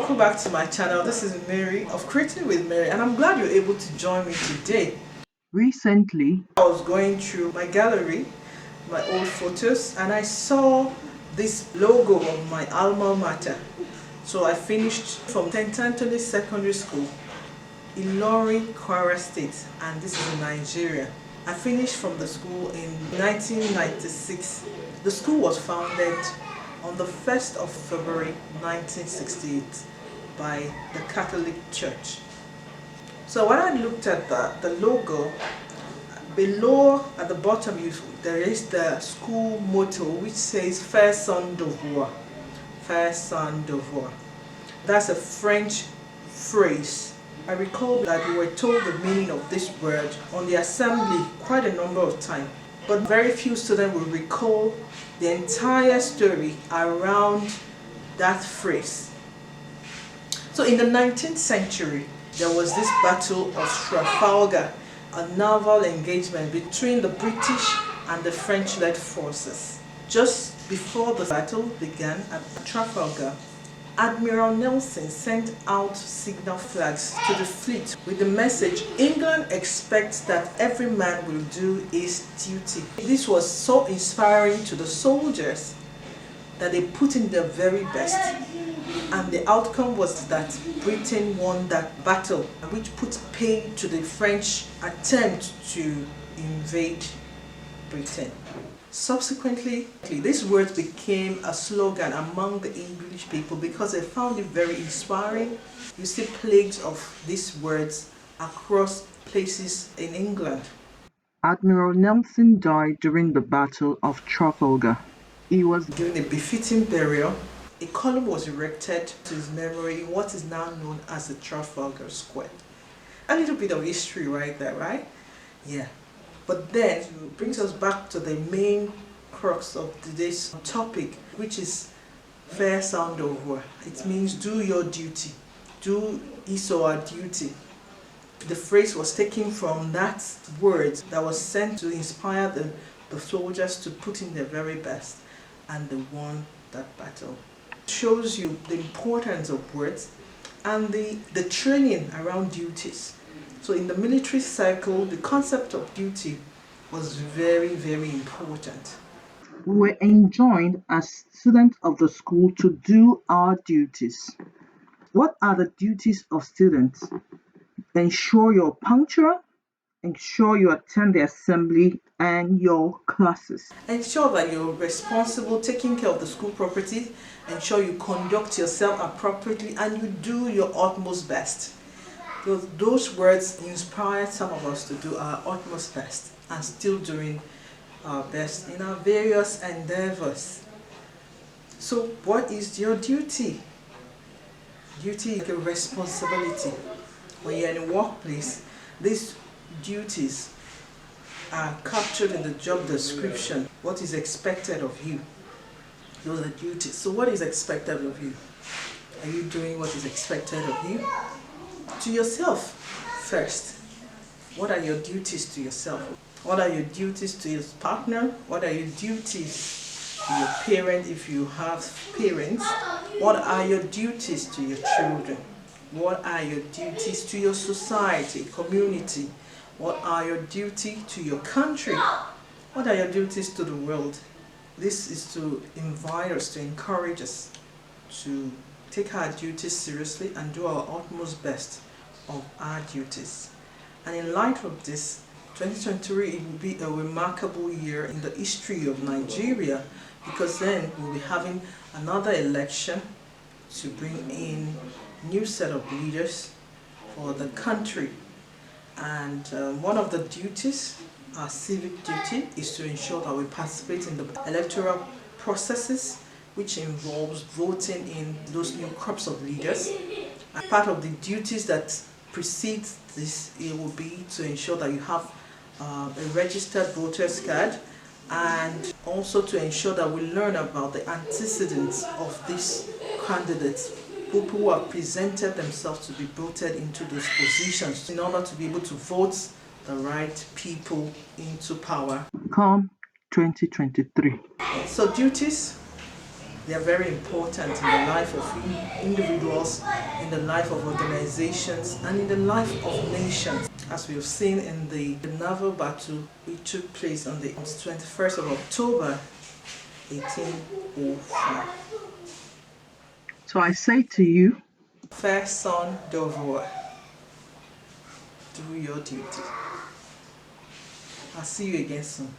welcome back to my channel. This is Mary of Creating with Mary, and I'm glad you're able to join me today. Recently, I was going through my gallery, my old photos, and I saw this logo of my alma mater. So I finished from St. Anthony's Secondary School, Ilorin, Kwara State, and this is in Nigeria. I finished from the school in 1996. The school was founded on the 1st of February 1968 by the Catholic Church. So when I looked at the logo, below at the bottom there is the school motto which says Faire, Devoir. Faire, Devoir. That's a French phrase. I recall that we were told the meaning of this word on the assembly quite a number of times, but very few students will recall the entire story around that phrase. So in the 19th century, there was this Battle of Trafalgar, a naval engagement between the British and the French-led forces. Just before the battle began at Trafalgar, Admiral Nelson sent out signal flags to the fleet with the message, "England expects that every man will do his duty." This was so inspiring to the soldiers that they put in their very best. And the outcome was that Britain won that battle, which put paid to the French attempt to invade Britain. Subsequently, this word became a slogan among the English people because they found it very inspiring. You see plagues of these words across places in England. Admiral Nelson died during the Battle of Trafalgar. He was given a befitting burial. A column was erected to his memory in what is now known as the Trafalgar Square. A little bit of history right there, right? Yeah. But then it brings us back to the main crux of today's topic, which is Faire, Devoir. It means do your duty. Do his or her duty. The phrase was taken from that word that was sent to inspire the soldiers to put in their very best, and they won that battle. It shows you the importance of words and the training around duties. So in the military cycle, the concept of duty was very, very important. We were enjoined as students of the school to do our duties. What are the duties of students? Ensure you're punctual, ensure you attend the assembly and your classes. Ensure that you're responsible, taking care of the school property. Ensure you conduct yourself appropriately and you do your utmost best. Those words inspired some of us to do our utmost best and still doing our best in our various endeavors. So what is your duty? Duty is a responsibility. When you're in a workplace, these duties are captured in the job description. What is expected of you? Those are duties. So what is expected of you? Are you doing what is expected of you? To yourself first. What are your duties to yourself? What are your duties to your partner? What are your duties to your parent if you have parents? What are your duties to your children? What are your duties to your society, community? What are your duties to your country? What are your duties to the world? This is to invite us, to encourage us to take our duties seriously and do our utmost best of our duties. And in light of this, 2023 it will be a remarkable year in the history of Nigeria, because then we'll be having another election to bring in new set of leaders for the country. And one of the duties, our civic duty, is to ensure that we participate in the electoral processes, which involves voting in those new crops of leaders. And part of the duties that precedes this, it will be to ensure that you have a registered voter's card, and also to ensure that we learn about the antecedents of these candidates, people who have presented themselves to be voted into those positions in order to be able to vote the right people into power come 2023. So duties, They are very important in the life of individuals, in the life of organizations, and in the life of nations. As we have seen in the naval battle which took place on the 21st of October 1805. So I say to you, Faire son devoir. Do your duty. I'll see you again soon.